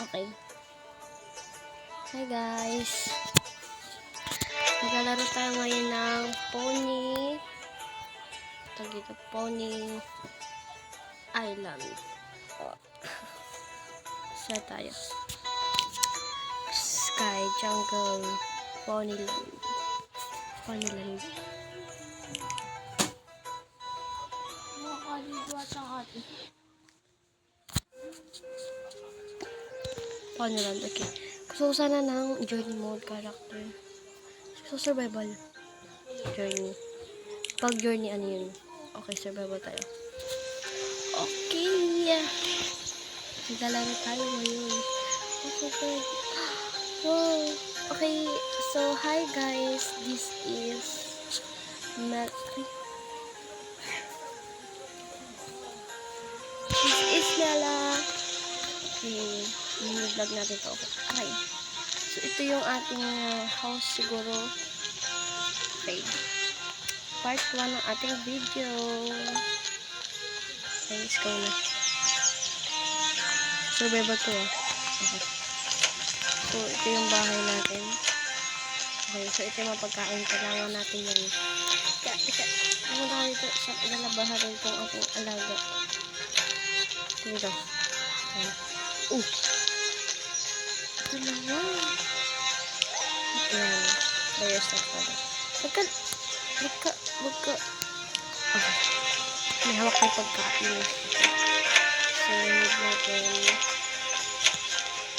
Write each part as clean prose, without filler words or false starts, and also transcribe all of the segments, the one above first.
Okay. Hi guys. Maglalaro tayo ngayon ng Pony. Ito dito, Pony Island. Oh. Sa tayo. Sky Jungle Ponyland. Ponyland. Ponyland, okay. So, sana ng journey mode character. So, survival. Journey. Pag journey, ano yun? Okay, survival tayo. Okay. Naglalaro tayo ngayon. Oh, super. Wow. Okay, so, hi guys. This is Mel. This is Mela. Okay. Mini-vlog natin to. Okay. So, ito yung ating house siguro. Okay. Part 1 ng ating video. Okay, let's go na. Survival to ah. Okay. So, ito yung bahay natin. Okay, so ito yung mga pagkain. Kailangan natin yan. Teka. Ano na dito? Sa ilalabahan rin itong ating alaga. Dito. Ito naman. Ayan. Fire stuff pala. Wagka. Okay. May hawak na pagkain. So, need natin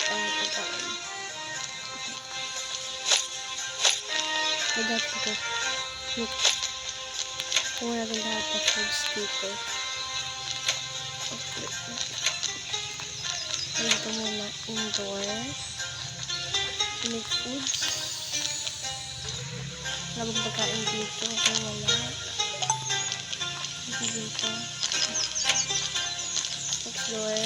pagkain. Lahat ito. Look. Kung wala rin lahat ng foods dito. Okay. Ito muna indoor. Make foods. Wala bang pagkain dito? Kung wala. Dito. Next door.